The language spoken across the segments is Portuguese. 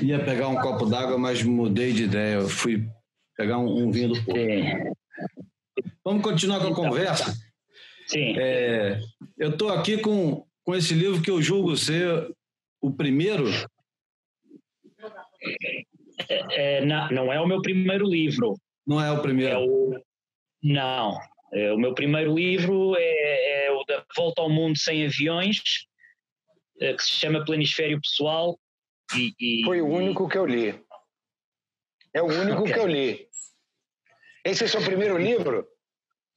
Ia pegar um copo d'água, mas mudei de ideia. Eu fui pegar um vinho do Porto. Vamos continuar com a conversa? Sim. Eu estou aqui com esse livro que eu julgo ser o primeiro. Não é o meu primeiro livro. Não é o primeiro? Não. O meu primeiro livro é o da Volta ao Mundo Sem Aviões, que se chama Planisfério Pessoal. Foi o único que eu li. É o único que eu li. Esse é o seu primeiro livro?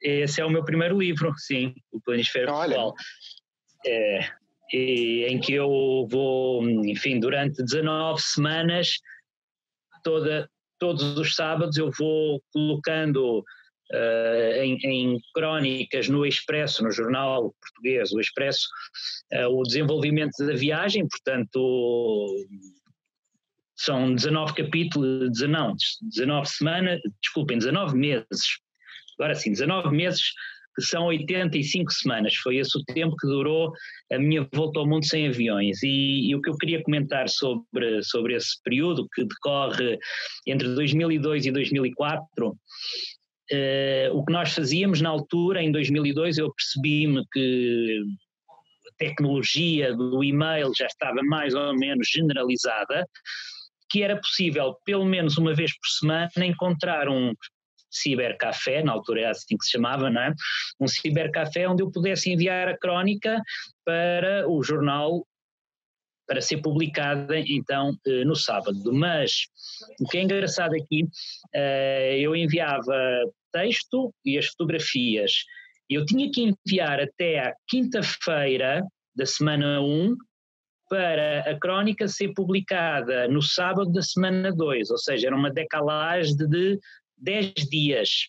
Esse é o meu primeiro livro, sim, o Planisfério Pessoal. Em que eu vou, enfim, durante 19 semanas, todos os sábados eu vou colocando em crónicas no Expresso, no jornal português, o Expresso, o desenvolvimento da viagem, portanto são 19 capítulos, 19 semanas, desculpem, 19 meses, agora sim, 19 meses, que são 85 semanas, foi esse o tempo que durou a minha volta ao mundo sem aviões. E o que eu queria comentar sobre esse período, que decorre entre 2002 e 2004, o que nós fazíamos na altura, em 2002, eu percebi-me que a tecnologia do e-mail já estava mais ou menos generalizada, que era possível, pelo menos uma vez por semana, encontrar um cibercafé, na altura era assim que se chamava, não é? Um cibercafé onde eu pudesse enviar a crónica para o jornal para ser publicada então no sábado. Mas o que é engraçado aqui, eu enviava texto e as fotografias. Eu tinha que enviar até à quinta-feira da semana 1 para a crónica ser publicada no sábado da semana 2, ou seja, era uma decalagem de 10 dias.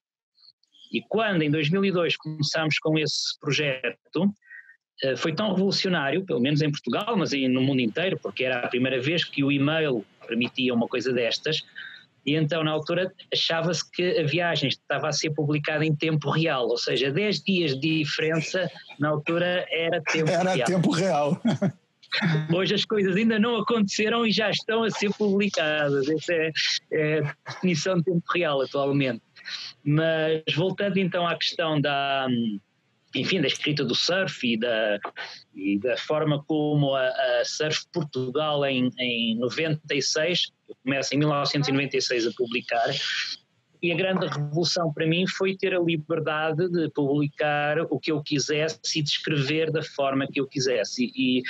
E quando em 2002 começámos com esse projeto, foi tão revolucionário, pelo menos em Portugal, mas no mundo inteiro, porque era a primeira vez que o e-mail permitia uma coisa destas, e então na altura achava-se que a viagem estava a ser publicada em tempo real, ou seja, 10 dias de diferença na altura era tempo real. Era tempo real. Hoje as coisas ainda não aconteceram e já estão a ser publicadas. Essa é a definição de tempo real atualmente. Mas voltando então à questão da escrita do surf e da forma como a Surf Portugal em 96, eu começo em 1996 a publicar, e a grande revolução para mim foi ter a liberdade de publicar o que eu quisesse e de escrever da forma que eu quisesse. E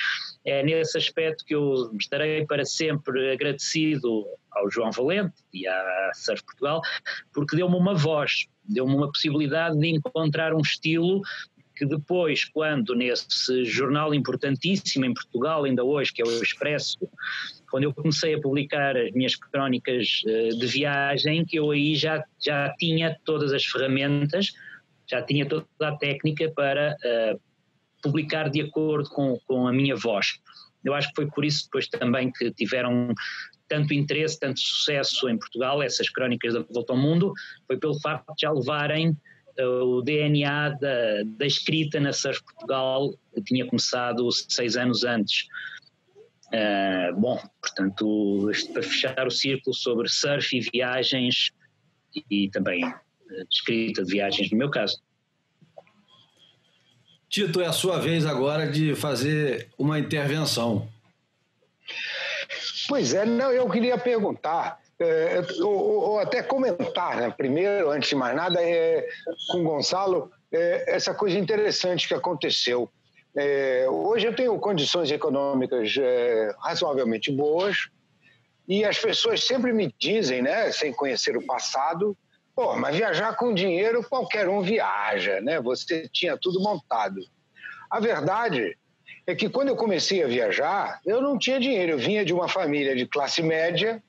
é nesse aspecto que eu estarei para sempre agradecido ao João Valente e à Surf Portugal, porque deu-me uma voz, deu-me uma possibilidade de encontrar um estilo que depois, quando nesse jornal importantíssimo em Portugal, ainda hoje, que é o Expresso, quando eu comecei a publicar as minhas crónicas de viagem, eu aí já tinha todas as ferramentas, já tinha toda a técnica para publicar de acordo com a minha voz. Eu acho que foi por isso depois também que tiveram tanto interesse, tanto sucesso em Portugal, essas crónicas da Volta ao Mundo, foi pelo facto de já levarem o DNA da escrita na Surf Portugal, que tinha começado 6 anos antes. Portanto, para fechar o círculo sobre surf e viagens e também escrita de viagens no meu caso. Tito, é a sua vez agora de fazer uma intervenção. Pois é, não, eu queria perguntar, ou até comentar, né, primeiro, antes de mais nada, com o Gonçalo, essa coisa interessante que aconteceu. Hoje eu tenho condições econômicas razoavelmente boas e as pessoas sempre me dizem, né, sem conhecer o passado, mas viajar com dinheiro qualquer um viaja, né? Você tinha tudo montado. A verdade é que quando eu comecei a viajar, eu não tinha dinheiro, eu vinha de uma família de classe média,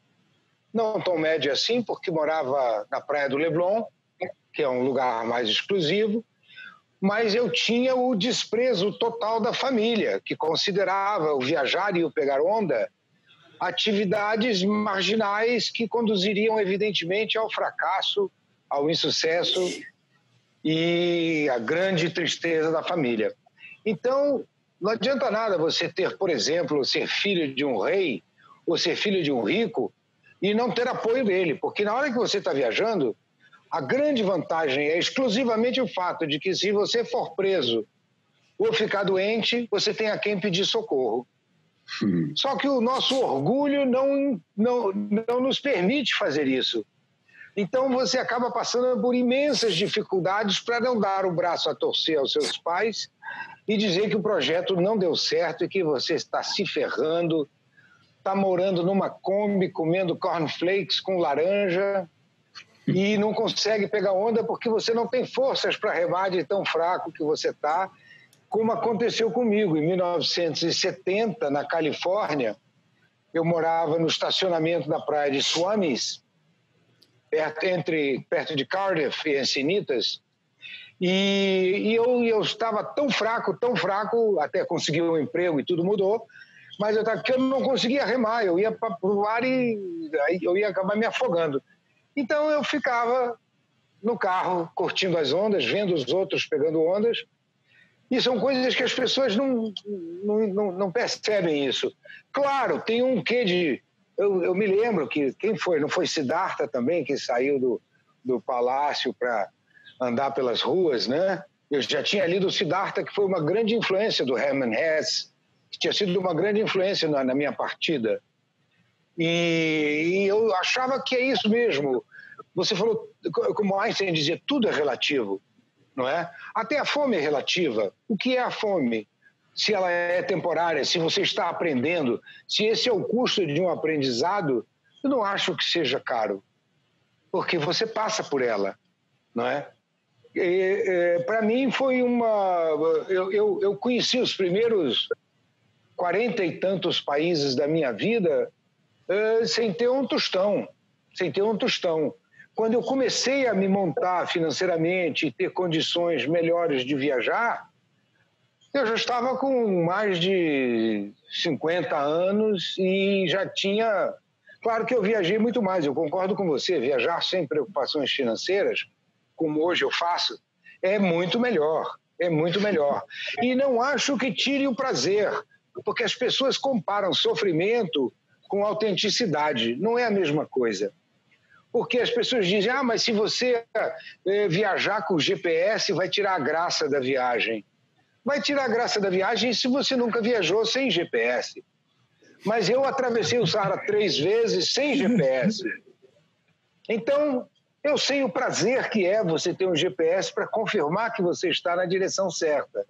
não tão média assim, porque morava na Praia do Leblon, que é um lugar mais exclusivo, mas eu tinha o desprezo total da família, que considerava o viajar e o pegar onda atividades marginais que conduziriam, evidentemente, ao fracasso, ao insucesso e à grande tristeza da família. Então, não adianta nada você ter, por exemplo, ser filho de um rei ou ser filho de um rico e não ter apoio dele, porque na hora que você está viajando, a grande vantagem é exclusivamente o fato de que se você for preso ou ficar doente, você tem a quem pedir socorro. Só que o nosso orgulho não nos permite fazer isso. Então você acaba passando por imensas dificuldades para não dar o braço a torcer aos seus pais e dizer que o projeto não deu certo e que você está se ferrando, está morando numa Kombi, comendo cornflakes com laranja e não consegue pegar onda porque você não tem forças para remar de tão fraco que você está, como aconteceu comigo. Em 1970, na Califórnia, eu morava no estacionamento da praia de Swamis, perto de Cardiff e Encinitas, e eu estava tão fraco, até conseguir um emprego e tudo mudou, mas eu não conseguia remar, eu ia para o ar e eu ia acabar me afogando. Então eu ficava no carro, curtindo as ondas, vendo os outros pegando ondas, e são coisas que as pessoas não percebem isso. Claro, tem um quê de... Eu me lembro que quem foi? Não foi Siddhartha também, que saiu do palácio para andar pelas ruas, né? Eu já tinha lido o Siddhartha, que foi uma grande influência do Hermann Hesse, que tinha sido uma grande influência na minha partida. E eu achava que é isso mesmo. Você falou, como Einstein dizia, tudo é relativo, não é? Até a fome é relativa. O que é a fome? Se ela é temporária, se você está aprendendo, se esse é o custo de um aprendizado, eu não acho que seja caro, porque você passa por ela, não é? Para mim foi uma... Eu conheci os primeiros 40 e tantos países da minha vida sem ter um tostão. Quando eu comecei a me montar financeiramente e ter condições melhores de viajar, eu já estava com mais de 50 anos e já tinha... Claro que eu viajei muito mais, eu concordo com você, viajar sem preocupações financeiras, como hoje eu faço, é muito melhor. E não acho que tire o prazer, porque as pessoas comparam sofrimento com autenticidade. Não é a mesma coisa. Porque as pessoas dizem, mas se você viajar com o GPS, vai tirar a graça da viagem. Vai tirar a graça da viagem se você nunca viajou sem GPS. Mas eu atravessei o Saara 3 vezes sem GPS. Então, eu sei o prazer que é você ter um GPS para confirmar que você está na direção certa.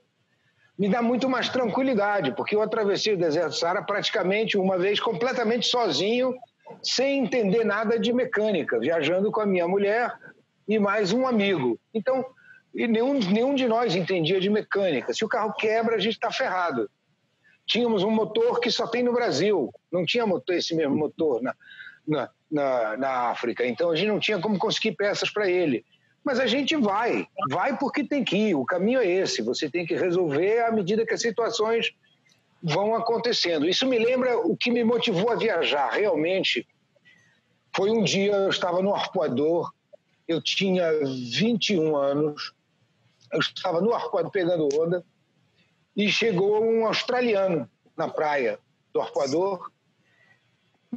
Me dá muito mais tranquilidade, porque eu atravessei o deserto do Saara praticamente uma vez completamente sozinho, sem entender nada de mecânica, viajando com a minha mulher e mais um amigo. Então, e nenhum de nós entendia de mecânica. Se o carro quebra, a gente está ferrado. Tínhamos um motor que só tem no Brasil. Não tinha esse mesmo motor na África. Então, a gente não tinha como conseguir peças para ele. Mas a gente vai porque tem que ir. O caminho é esse. Você tem que resolver à medida que as situações vão acontecendo. Isso me lembra o que me motivou a viajar. Realmente, foi um dia, eu estava no Arpoador, eu tinha 21 anos, eu estava no Arpoador pegando onda e chegou um australiano na praia do Arpoador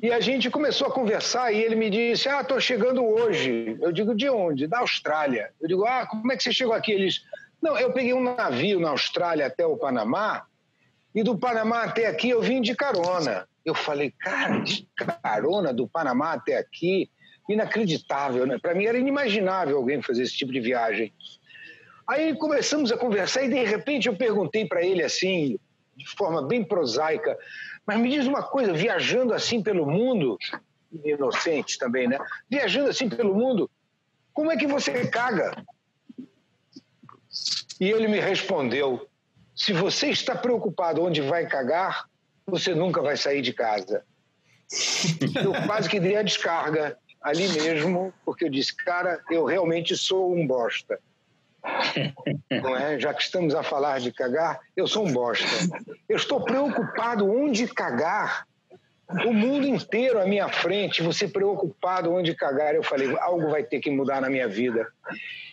e a gente começou a conversar e ele me disse, estou chegando hoje. Eu digo, de onde? Da Austrália. Eu digo, como é que você chegou aqui? Ele disse, não, eu peguei um navio na Austrália até o Panamá e do Panamá até aqui eu vim de carona. Eu falei, cara, de carona do Panamá até aqui? Inacreditável, né? Para mim era inimaginável alguém fazer esse tipo de viagem. Aí começamos a conversar e de repente eu perguntei para ele assim, de forma bem prosaica, mas me diz uma coisa, viajando assim pelo mundo, inocente também, né? Viajando assim pelo mundo, como é que você caga? E ele me respondeu, se você está preocupado onde vai cagar, você nunca vai sair de casa. Eu quase que dei a descarga ali mesmo, porque eu disse, cara, eu realmente sou um bosta. Não é? Já que estamos a falar de cagar, eu sou um bosta. Eu estou preocupado onde cagar. O mundo inteiro à minha frente, você preocupado onde cagar. Eu falei, algo vai ter que mudar na minha vida.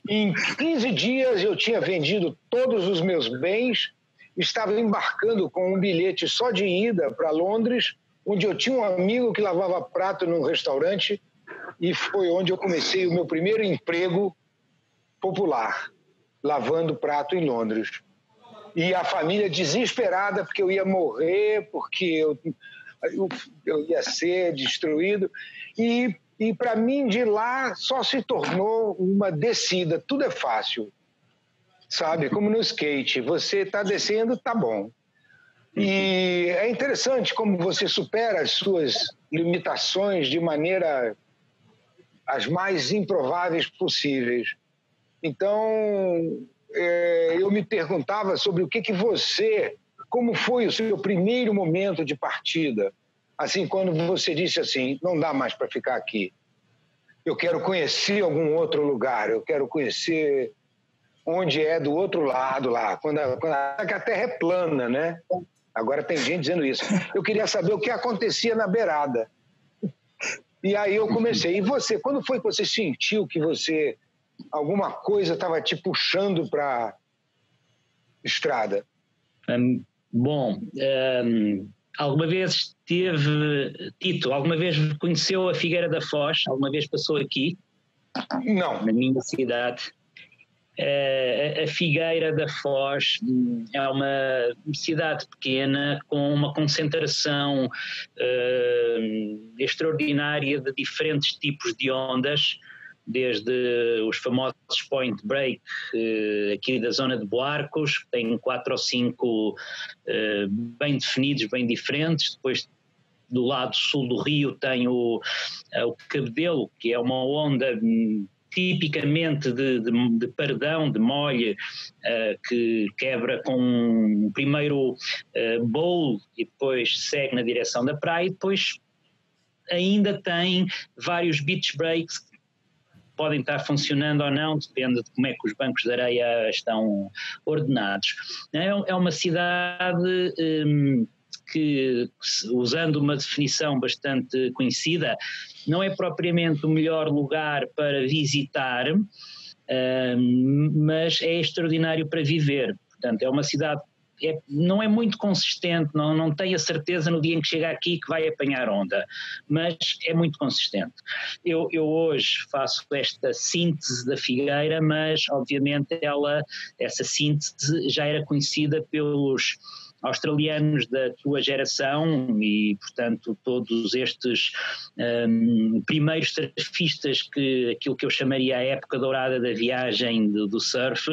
Em 15 dias eu tinha vendido todos os meus bens, estava embarcando com um bilhete só de ida para Londres onde eu tinha um amigo que lavava prato num restaurante e foi onde eu comecei o meu primeiro emprego popular, lavando prato em Londres. E a família desesperada porque eu ia morrer, porque eu ia ser destruído. E para mim, de lá, só se tornou uma descida. Tudo é fácil, sabe? Como no skate. Você está descendo, tá bom. E é interessante como você supera as suas limitações de maneira as mais improváveis possíveis. Então, eu me perguntava sobre o que você, como foi o seu primeiro momento de partida, assim, quando você disse assim, não dá mais para ficar aqui, eu quero conhecer algum outro lugar, eu quero conhecer onde é do outro lado lá, quando a Terra é plana, né? Agora tem gente dizendo isso. Eu queria saber o que acontecia na beirada. E aí eu comecei. E você, quando foi que você sentiu que alguma coisa estava te puxando para a estrada? Alguma vez alguma vez conheceu a Figueira da Foz? Alguma vez passou aqui? Não. Na minha cidade. A Figueira da Foz é uma cidade pequena com uma concentração extraordinária de diferentes tipos de ondas, desde os famosos point break aqui da zona de Buarcos, que tem 4 ou 5 bem definidos, bem diferentes. Depois do lado sul do rio tem o Cabedelo, que é uma onda tipicamente de paredão, de molhe, que quebra com um primeiro bowl e depois segue na direção da praia, e depois ainda tem vários beach breaks que podem estar funcionando ou não, depende de como é que os bancos de areia estão ordenados. É uma cidade que, usando uma definição bastante conhecida, não é propriamente o melhor lugar para visitar, mas é extraordinário para viver. Portanto, é uma cidade não é muito consistente, não tem a certeza no dia em que chega aqui que vai apanhar onda, mas é muito consistente. Eu hoje faço esta síntese da Figueira, mas obviamente essa síntese já era conhecida pelos australianos da tua geração e, portanto, todos estes primeiros surfistas, aquilo que eu chamaria a época dourada da viagem do surf,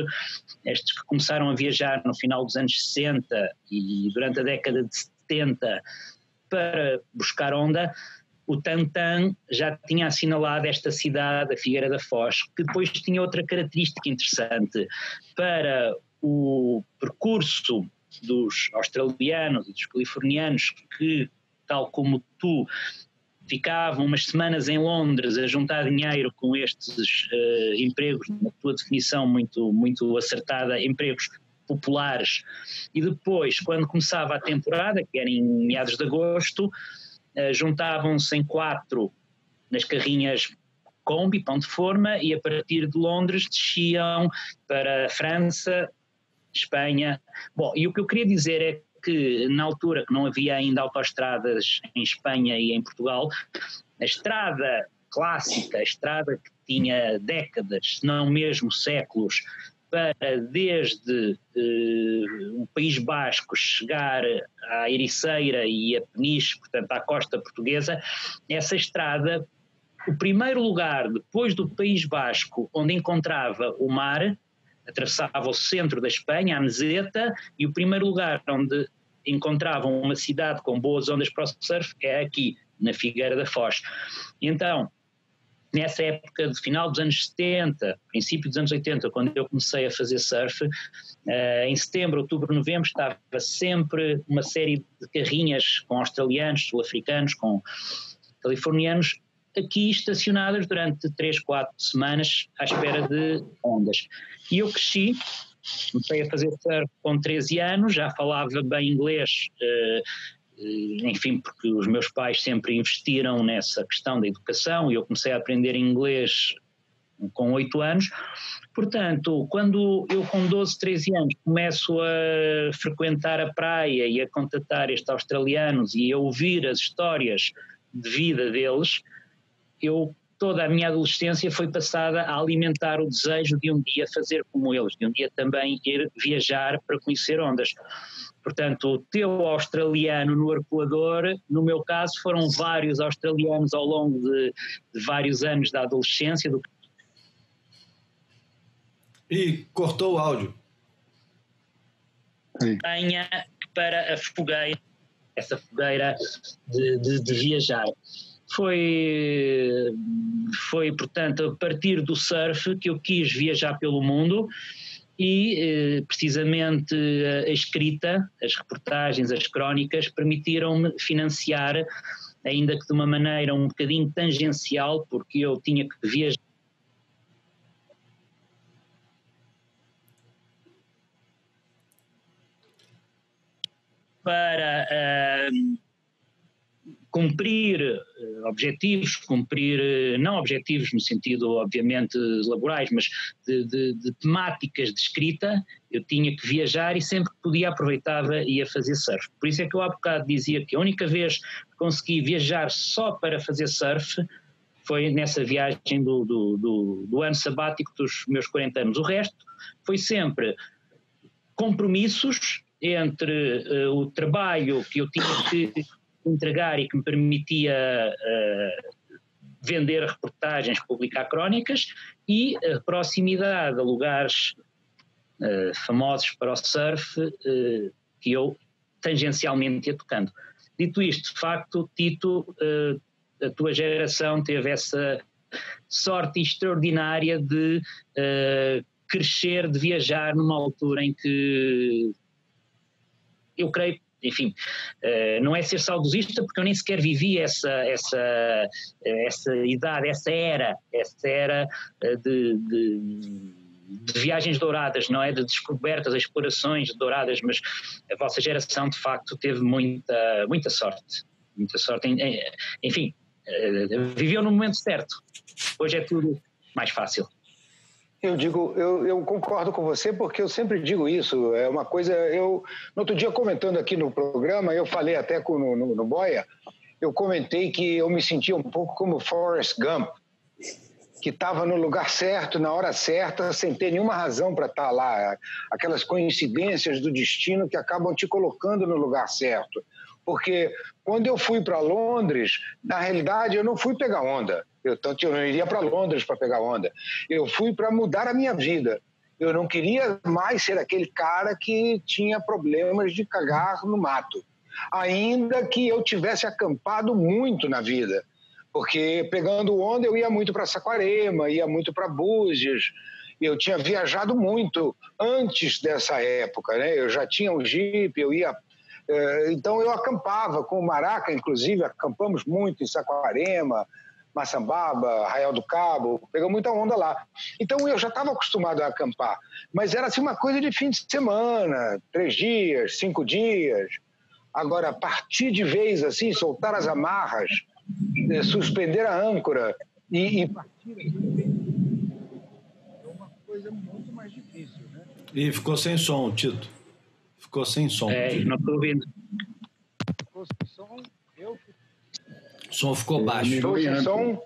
estes que começaram a viajar no final dos anos 60 e durante a década de 70 para buscar onda, o Tantan já tinha assinalado esta cidade, a Figueira da Foz, que depois tinha outra característica interessante. Para o percurso dos australianos e dos californianos que, tal como tu, ficavam umas semanas em Londres a juntar dinheiro com estes empregos, na tua definição muito, muito acertada, empregos populares, e depois, quando começava a temporada, que era em meados de agosto, juntavam-se em 4 nas carrinhas Kombi, pão de forma, e a partir de Londres desciam para a França, Espanha. Bom, e o que eu queria dizer é que na altura que não havia ainda autoestradas em Espanha e em Portugal, a estrada clássica, a estrada que tinha décadas, se não mesmo séculos, para desde o País Basco chegar à Ericeira e a Peniche, portanto à costa portuguesa, essa estrada, o primeiro lugar depois do País Basco onde encontrava o mar, atravessava o centro da Espanha, a Meseta, e o primeiro lugar onde encontravam uma cidade com boas ondas para o surf é aqui, na Figueira da Foz. E então, nessa época de final dos anos 70, princípio dos anos 80, quando eu comecei a fazer surf, em setembro, outubro, novembro, estava sempre uma série de carrinhas com australianos, sul-africanos, com californianos, aqui estacionadas durante 3, 4 semanas à espera de ondas. E eu cresci, comecei a fazer surf com 13 anos, já falava bem inglês, enfim, porque os meus pais sempre investiram nessa questão da educação, e eu comecei a aprender inglês com 8 anos. Portanto, quando eu com 12, 13 anos começo a frequentar a praia e a contatar estes australianos e a ouvir as histórias de vida deles, toda a minha adolescência foi passada a alimentar o desejo de um dia fazer como eles, de um dia também ir viajar para conhecer ondas. Portanto, o teu australiano no arpoador, no meu caso, foram vários australianos ao longo de vários anos da adolescência. E cortou o áudio. Tenha para a fogueira, essa fogueira de viajar. Foi, portanto, a partir do surf que eu quis viajar pelo mundo e, precisamente, a escrita, as reportagens, as crónicas, permitiram-me financiar, ainda que de uma maneira um bocadinho tangencial, porque eu tinha que viajar para cumprir objetivos, não objetivos no sentido obviamente laborais, mas de temáticas de escrita. Eu tinha que viajar e sempre que podia aproveitava e ia fazer surf. Por isso é que eu há bocado dizia que a única vez que consegui viajar só para fazer surf foi nessa viagem do ano sabático dos meus 40 anos. O resto foi sempre compromissos entre o trabalho que eu tinha que entregar e que me permitia vender reportagens, publicar crónicas, e a proximidade a lugares famosos para o surf que eu tangencialmente ia tocando. Dito isto, de facto, Tito, a tua geração teve essa sorte extraordinária de crescer, de viajar numa altura em que eu creio, enfim, não é ser saudosista, porque eu nem sequer vivi essa idade, essa era de viagens douradas, não é? De descobertas, explorações douradas, mas a vossa geração, de facto, teve muita sorte. Muita sorte. Enfim, viveu no momento certo. Hoje é tudo mais fácil. Eu concordo com você, porque eu sempre digo isso, é uma coisa, no outro dia comentando aqui no programa, eu falei até no Boia, eu comentei que eu me sentia um pouco como Forrest Gump, que estava no lugar certo, na hora certa, sem ter nenhuma razão para estar lá, aquelas coincidências do destino que acabam te colocando no lugar certo, porque quando eu fui para Londres, na realidade eu não fui pegar onda. Eu não iria para Londres para pegar onda. Eu fui para mudar a minha vida. Eu não queria mais ser aquele cara que tinha problemas de cagar no mato. Ainda que eu tivesse acampado muito na vida. Porque pegando onda eu ia muito para Saquarema, ia muito para Búzios. Eu tinha viajado muito antes dessa época, né? Eu já tinha um Jeep, eu ia... Então eu acampava com o Maraca, inclusive, acampamos muito em Saquarema, Maçambaba, Arraial do Cabo, pegou muita onda lá. Então eu já estava acostumado a acampar, mas era assim uma coisa de fim de semana, 3 dias, 5 dias. Agora, partir de vez assim, soltar as amarras, suspender a âncora e partir é uma coisa muito mais difícil, né? E ficou sem som, Tito. Ficou sem som. Não estou ouvindo. Ficou sem som? O som ficou baixo. Ficou sem som?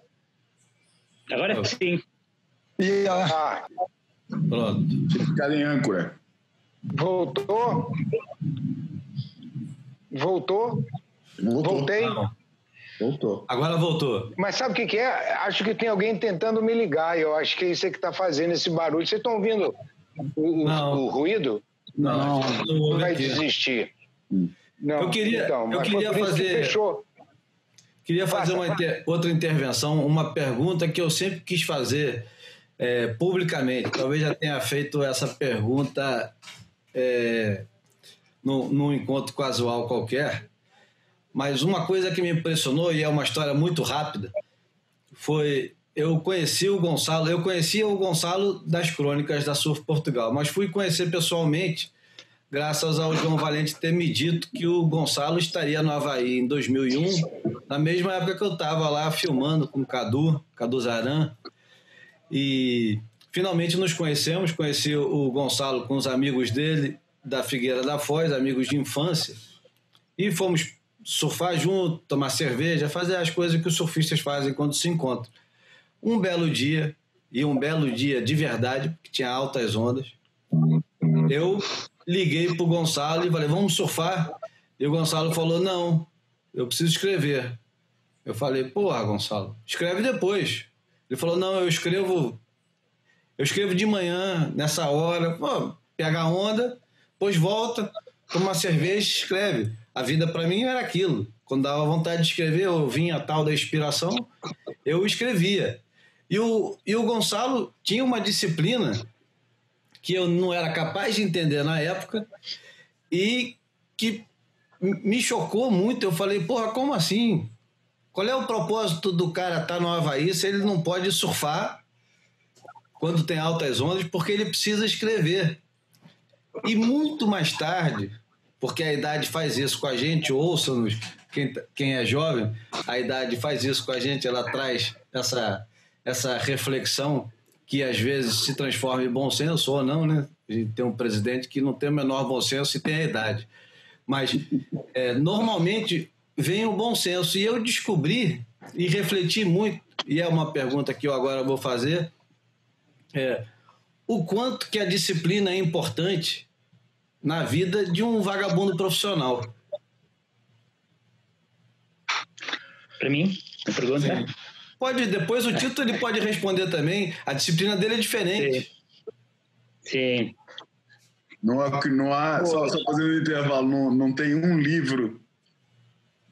Agora sim. Pronto. Tinha ficado em âncora. Voltou? Voltei? Não. Voltou. Agora voltou. Mas sabe o que é? Acho que tem alguém tentando me ligar. Eu acho que é isso que está fazendo esse barulho. Vocês estão ouvindo o ruído? Não vai desistir. Não. Eu queria fazer... Fechou. Queria fazer outra intervenção, uma pergunta que eu sempre quis fazer publicamente. Talvez já tenha feito essa pergunta num encontro casual qualquer, mas uma coisa que me impressionou, e é uma história muito rápida, foi... Eu conhecia o Gonçalo das crônicas da Surf Portugal, mas fui conhecer pessoalmente graças ao João Valente ter me dito que o Gonçalo estaria no Havaí em 2001, na mesma época que eu estava lá filmando com o Cadu Zaran. E finalmente nos conhecemos, conheci o Gonçalo com os amigos dele da Figueira da Foz, amigos de infância, e fomos surfar junto, tomar cerveja, fazer as coisas que os surfistas fazem quando se encontram. Um belo dia de verdade, que tinha altas ondas, eu liguei pro Gonçalo e falei, vamos surfar? E o Gonçalo falou, não, eu preciso escrever. Eu falei, porra, Gonçalo, escreve depois. Ele falou, não, eu escrevo de manhã, nessa hora, pô, pega a onda, depois volta, toma uma cerveja e escreve. A vida para mim era aquilo. Quando dava vontade de escrever, eu vinha a tal da inspiração, eu escrevia. E o Gonçalo tinha uma disciplina que eu não era capaz de entender na época e que me chocou muito. Eu falei, porra, como assim? Qual é o propósito do cara estar no Havaí se ele não pode surfar quando tem altas ondas, porque ele precisa escrever? E muito mais tarde, porque a idade faz isso com a gente, ouça-nos, quem é jovem, a idade faz isso com a gente, ela traz essa reflexão que às vezes se transforma em bom senso ou não, né? A gente tem um presidente que não tem o menor bom senso e tem a idade. Mas normalmente vem o bom senso. E eu descobri e refleti muito, e é uma pergunta que eu agora vou fazer, o quanto que a disciplina é importante na vida de um vagabundo profissional. Para mim, a pergunta? Sim. Pode, depois o Tito ele pode responder também. A disciplina dele é diferente. Sim. Não há só fazendo um intervalo, não tem um livro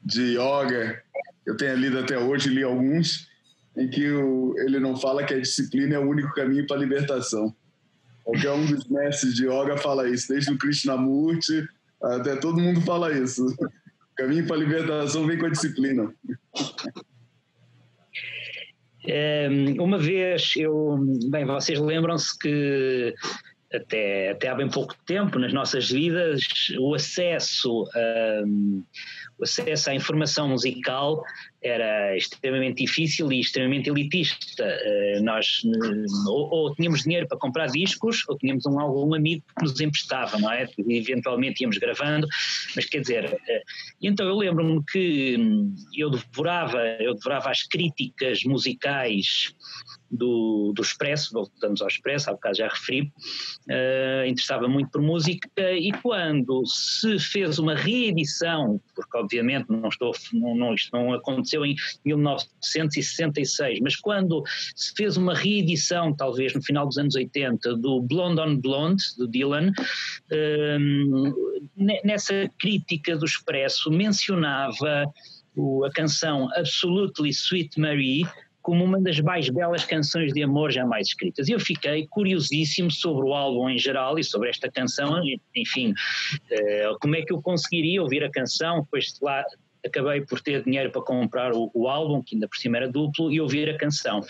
de yoga, eu tenho lido até hoje, li alguns, em que ele não fala que a disciplina é o único caminho para a libertação. Qualquer um dos mestres de yoga fala isso, desde o Krishnamurti até todo mundo fala isso. O caminho para a libertação vem com a disciplina. Uma vez, vocês lembram-se que até há bem pouco tempo nas nossas vidas o acesso à informação musical era extremamente difícil e extremamente elitista. Nós ou tínhamos dinheiro para comprar discos ou tínhamos algum amigo que nos emprestava, não é? E eventualmente íamos gravando, mas quer dizer, então eu lembro-me que eu devorava as críticas musicais do Expresso, voltamos ao Expresso, há bocado já referi, interessava muito por música, e quando se fez uma reedição, porque obviamente isto não aconteceu em 1966, mas quando se fez uma reedição, talvez no final dos anos 80, do Blonde on Blonde, do Dylan, nessa crítica do Expresso mencionava a canção Absolutely Sweet Marie como uma das mais belas canções de amor jamais escritas. E eu fiquei curiosíssimo sobre o álbum em geral e sobre esta canção, enfim, como é que eu conseguiria ouvir a canção, depois lá acabei por ter dinheiro para comprar o álbum, que ainda por cima era duplo, e ouvir a canção,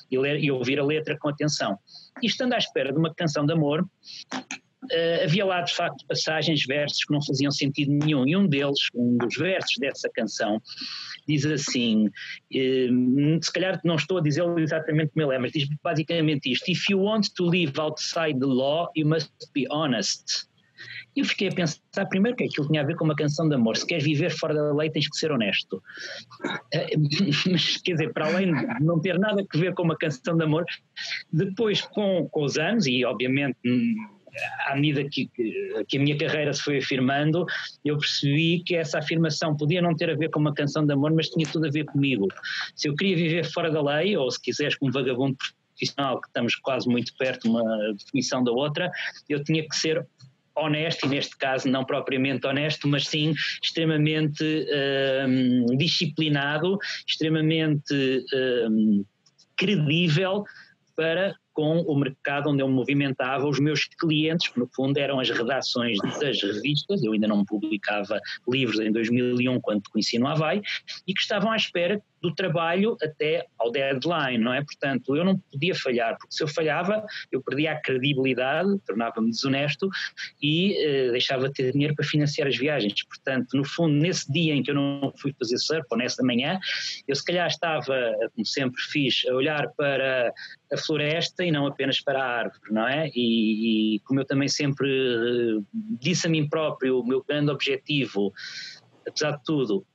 e ouvir a letra com atenção. E estando à espera de uma canção de amor, havia lá de facto passagens, versos que não faziam sentido nenhum, e um dos versos dessa canção diz assim, se calhar não estou a dizê-lo exatamente como ele é, mas diz basicamente isto: If you want to live outside the law, you must be honest. E eu fiquei a pensar primeiro que aquilo tinha a ver com uma canção de amor. Se queres viver fora da lei tens que ser honesto. Mas quer dizer, para além de não ter nada a ver com uma canção de amor, depois com os anos, e obviamente à medida que a minha carreira se foi afirmando, eu percebi que essa afirmação podia não ter a ver com uma canção de amor, mas tinha tudo a ver comigo. Se eu queria viver fora da lei, ou se quiseres como vagabundo profissional, que estamos quase muito perto de uma definição da outra, eu tinha que ser honesto, e neste caso não propriamente honesto, mas sim extremamente disciplinado, extremamente credível para com o mercado onde eu me movimentava. Os meus clientes, que no fundo eram as redações das revistas, eu ainda não publicava livros em 2001 quando te conheci no Havaí, e que estavam à espera do trabalho até ao deadline, não é? Portanto, eu não podia falhar, porque se eu falhava, eu perdia a credibilidade, tornava-me desonesto e deixava de ter dinheiro para financiar as viagens. Portanto, no fundo, nesse dia em que eu não fui fazer surf, ou nessa manhã, eu se calhar estava, como sempre fiz, a olhar para a floresta e não apenas para a árvore, não é? E como eu também sempre disse a mim próprio, o meu grande objetivo, apesar de tudo,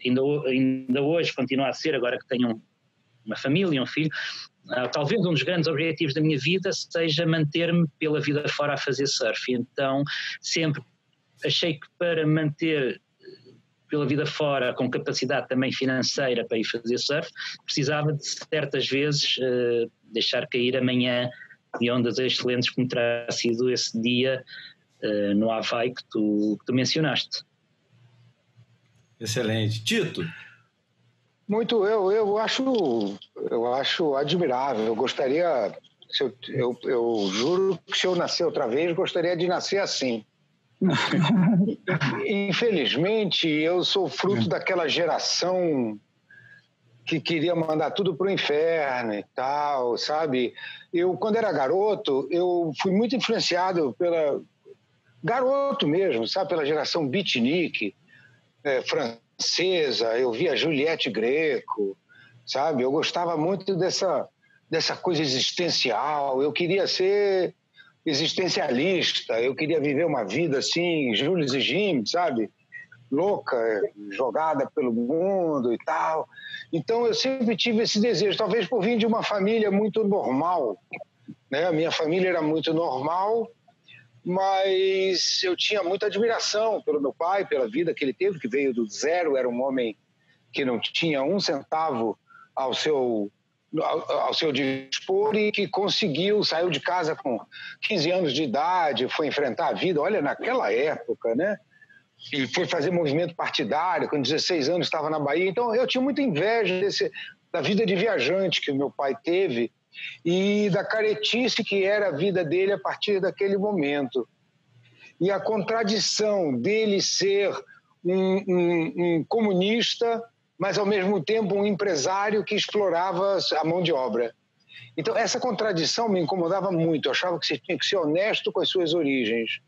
ainda hoje continua a ser, agora que tenho uma família, um filho, talvez um dos grandes objetivos da minha vida seja manter-me pela vida fora a fazer surf. Então sempre achei que para manter pela vida fora com capacidade também financeira para ir fazer surf, precisava de certas vezes deixar cair amanhã de ondas excelentes como terá sido esse dia no Havaí que tu mencionaste. Excelente. Tito? Muito, eu acho admirável. Eu gostaria, eu juro que se eu nascer outra vez, gostaria de nascer assim. Infelizmente, eu sou fruto daquela geração que queria mandar tudo para o inferno e tal, sabe? Eu, quando era garoto, eu fui muito influenciado garoto mesmo, sabe? Pela geração beatnik, francesa, eu via Juliette Greco, sabe? Eu gostava muito dessa coisa existencial, eu queria ser existencialista, eu queria viver uma vida assim, Jules e Jim, sabe? Louca, jogada pelo mundo e tal. Então eu sempre tive esse desejo, talvez por vir de uma família muito normal, né? A minha família era muito normal, mas eu tinha muita admiração pelo meu pai, pela vida que ele teve, que veio do zero, era um homem que não tinha um centavo ao seu dispor e que saiu de casa com 15 anos de idade, foi enfrentar a vida, olha, naquela época, né? E foi fazer movimento partidário, com 16 anos estava na Bahia. Então eu tinha muita inveja da vida de viajante que o meu pai teve e da caretice que era a vida dele a partir daquele momento. E a contradição dele ser um comunista, mas ao mesmo tempo um empresário que explorava a mão de obra. Então essa contradição me incomodava muito, eu achava que você tinha que ser honesto com as suas origens.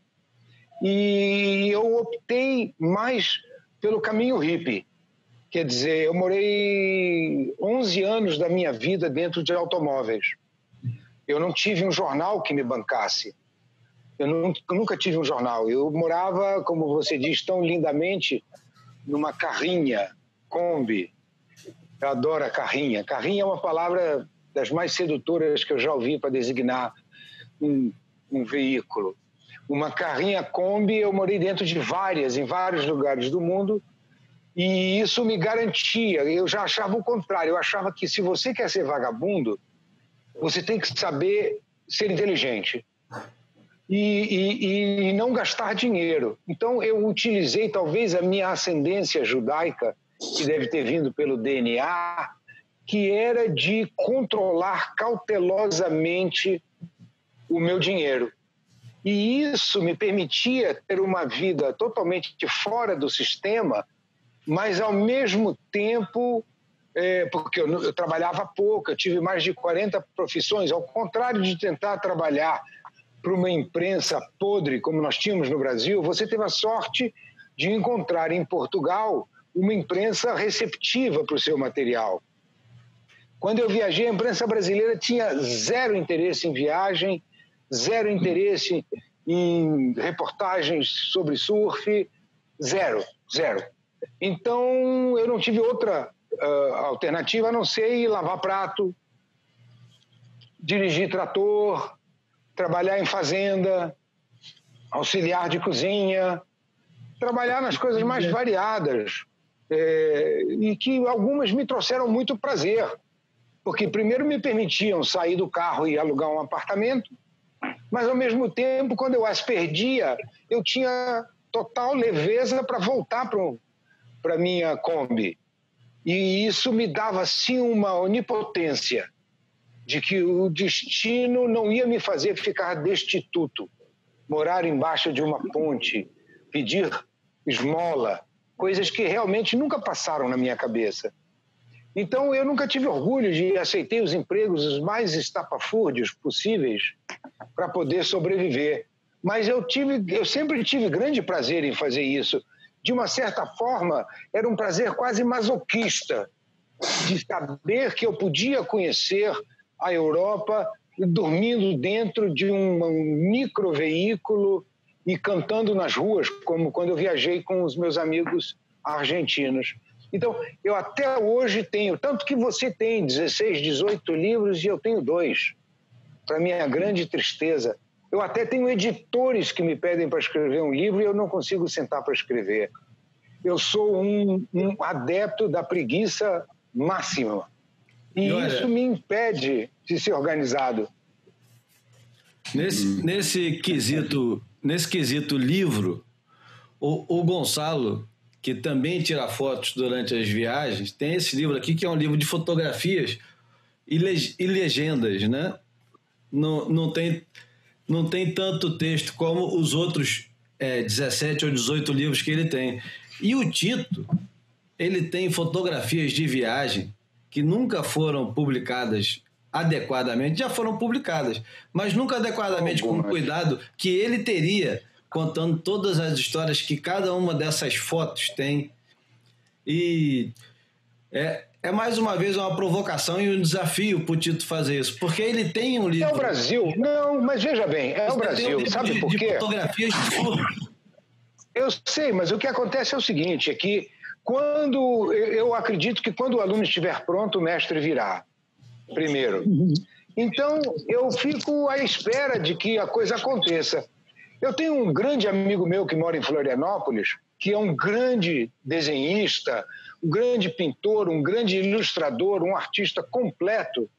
E eu optei mais pelo caminho hippie. Quer dizer, eu morei 11 anos da minha vida dentro de automóveis. Eu não tive um jornal que me bancasse. Eu nunca tive um jornal. Eu morava, como você diz tão lindamente, numa carrinha, Kombi. Eu adoro a carrinha. Carrinha é uma palavra das mais sedutoras que eu já ouvi para designar um veículo. Uma carrinha Kombi, eu morei dentro de em vários lugares do mundo, e isso me garantia. Eu já achava o contrário. Eu achava que se você quer ser vagabundo, você tem que saber ser inteligente e não gastar dinheiro. Então eu utilizei talvez a minha ascendência judaica, que deve ter vindo pelo DNA, que era de controlar cautelosamente o meu dinheiro. E isso me permitia ter uma vida totalmente fora do sistema, mas ao mesmo tempo, porque eu trabalhava pouco, eu tive mais de 40 profissões, ao contrário de tentar trabalhar para uma imprensa podre, como nós tínhamos no Brasil, você teve a sorte de encontrar em Portugal uma imprensa receptiva para o seu material. Quando eu viajei, a imprensa brasileira tinha zero interesse em viagem, zero interesse em reportagens sobre surf, zero. Então, eu não tive outra alternativa a não ser ir lavar prato, dirigir trator, trabalhar em fazenda, auxiliar de cozinha, trabalhar nas coisas mais variadas, e que algumas me trouxeram muito prazer, porque primeiro me permitiam sair do carro e alugar um apartamento, mas ao mesmo tempo, quando eu as perdia, eu tinha total leveza para voltar para a minha Kombi. E isso me dava, assim, uma onipotência de que o destino não ia me fazer ficar destituto, morar embaixo de uma ponte, pedir esmola, coisas que realmente nunca passaram na minha cabeça. Então, eu nunca tive orgulho de aceitei os empregos os mais estapafúrdios possíveis para poder sobreviver. Mas eu sempre tive grande prazer em fazer isso. De uma certa forma, era um prazer quase masoquista, de saber que eu podia conhecer a Europa dormindo dentro de um microveículo e cantando nas ruas, como quando eu viajei com os meus amigos argentinos. Então, eu até hoje tenho, tanto que você tem 16, 18 livros e eu tenho 2, para minha grande tristeza. Eu até tenho editores que me pedem para escrever um livro e eu não consigo sentar para escrever. Eu sou um adepto da preguiça máxima. E isso me impede de ser organizado. Nesse quesito livro, o Gonçalo, que também tira fotos durante as viagens, tem esse livro aqui que é um livro de fotografias e legendas, né? Não tem tanto texto como os outros 17 ou 18 livros que ele tem. E o Tito, ele tem fotografias de viagem que nunca foram publicadas adequadamente, já foram publicadas, mas nunca adequadamente com o cuidado que ele teria, contando todas as histórias que cada uma dessas fotos tem. E é mais uma vez uma provocação e um desafio para o Tito fazer isso, porque ele tem um livro... É o Brasil. Não, mas veja bem, é o Brasil. Sabe por quê? Fotografias de... Eu sei, mas o que acontece é o seguinte, é que eu acredito que quando o aluno estiver pronto, o mestre virá primeiro. Então, eu fico à espera de que a coisa aconteça. Eu tenho um grande amigo meu que mora em Florianópolis, que é um grande desenhista, um grande pintor, um grande ilustrador, um artista completo,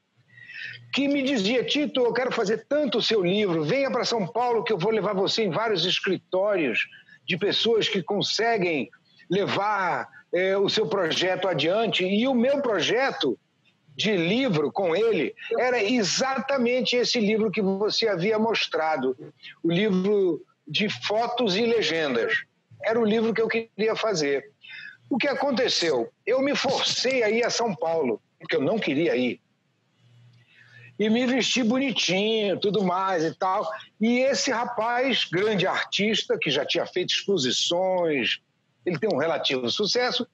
que me dizia: Tito, eu quero fazer tanto o seu livro, venha para São Paulo que eu vou levar você em vários escritórios de pessoas que conseguem levar o seu projeto adiante. E o meu projeto de livro com ele era exatamente esse livro que você havia mostrado, o livro de fotos e legendas. Era o livro que eu queria fazer. O que aconteceu? Eu me forcei a ir a São Paulo, porque eu não queria ir. E me vesti bonitinho, tudo mais e tal. E esse rapaz, grande artista, que já tinha feito exposições, ele tem um relativo sucesso,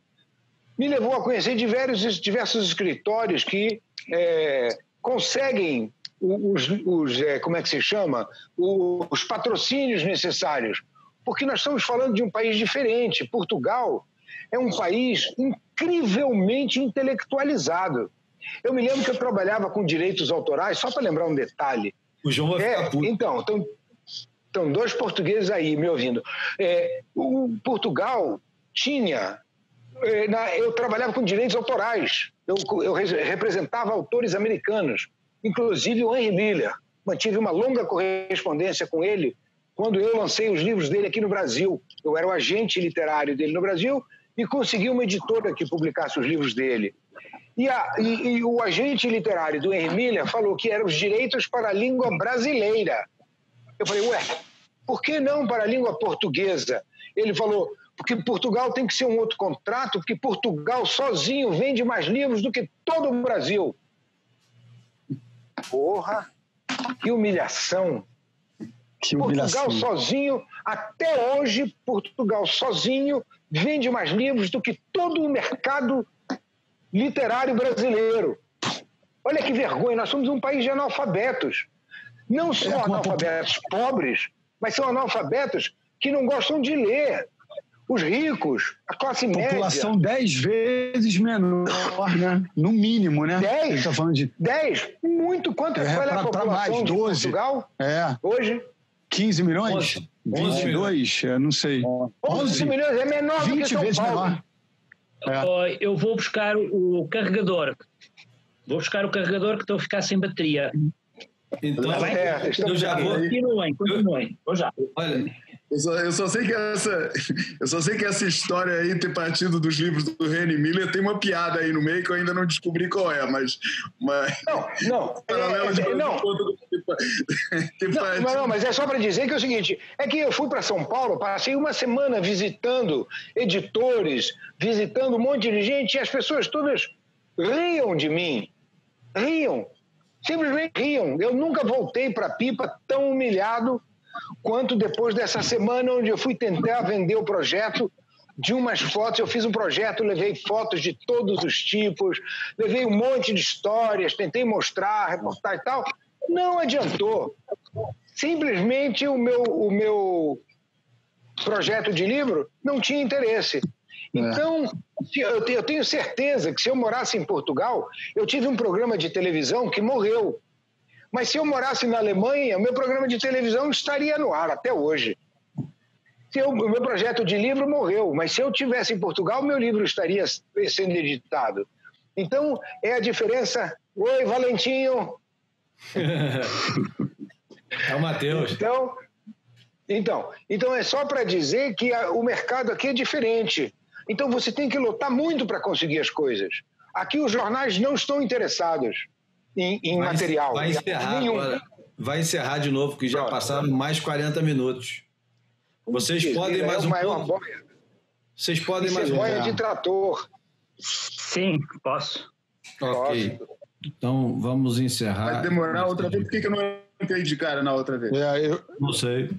me levou a conhecer diversos escritórios que conseguem como é que se chama? Os patrocínios necessários. Porque nós estamos falando de um país diferente. Portugal é um país incrivelmente intelectualizado. Eu me lembro que eu trabalhava com direitos autorais, só para lembrar um detalhe. O João vai ficar puto. Então, estão 2 portugueses aí me ouvindo. O Portugal tinha... Eu trabalhava com direitos autorais. Eu representava autores americanos, inclusive o Henry Miller. Mantive uma longa correspondência com ele quando eu lancei os livros dele aqui no Brasil. Eu era o agente literário dele no Brasil e consegui uma editora que publicasse os livros dele. E o agente literário do Henry Miller falou que eram os direitos para a língua brasileira. Eu falei, por que não para a língua portuguesa? Ele falou, porque Portugal tem que ser um outro contrato, porque Portugal sozinho vende mais livros do que todo o Brasil. Porra, que humilhação. Portugal sozinho, até hoje, Portugal sozinho vende mais livros do que todo o mercado literário brasileiro. Olha que vergonha, nós somos um país de analfabetos. Não só analfabetos pobres, mas são analfabetos que não gostam de ler. Os ricos, a classe média... População 10 vezes menor, né? No mínimo, né? 10? Tá falando de... 10? Muito. Quanto é a população mais, 12. de Portugal? Hoje? 15 milhões? 22? Não sei. 11 milhões, é menor do que São Paulo. Eu vou buscar o carregador. Vou buscar o carregador que estou a ficar sem bateria. Então, eu já vou... Continuem. Olha... Eu só sei que essa história aí, ter partido dos livros do Henry Miller, tem uma piada aí no meio que eu ainda não descobri qual é, mas mas é só para dizer que é o seguinte, é que eu fui para São Paulo, passei uma semana visitando editores, visitando um monte de gente, e as pessoas todas riam de mim. Riam. Simplesmente riam. Eu nunca voltei para a Pipa tão humilhado quanto depois dessa semana onde eu fui tentar vender o projeto de umas fotos. Eu fiz um projeto, levei fotos de todos os tipos, levei um monte de histórias, tentei mostrar, reportar e tal. Não adiantou. Simplesmente o meu projeto de livro não tinha interesse. Então, eu tenho certeza que se eu morasse em Portugal, eu tive um programa de televisão que morreu. Mas se eu morasse na Alemanha, o meu programa de televisão estaria no ar até hoje. O meu projeto de livro morreu, mas se eu estivesse em Portugal, meu livro estaria sendo editado. Então, é a diferença... Oi, Valentinho! É o Matheus. Então é só para dizer que o mercado aqui é diferente. Então você tem que lutar muito para conseguir as coisas. Aqui os jornais não estão interessados em material. Vai encerrar agora. Vai encerrar de novo, porque já passaram mais 40 minutos. Vocês podem mais um pouco? Vocês podem mais um pouco? De trator. Sim, posso. Ok. Então vamos encerrar. Vai demorar outra vez. Por que eu não entrei de cara na outra vez? Não sei.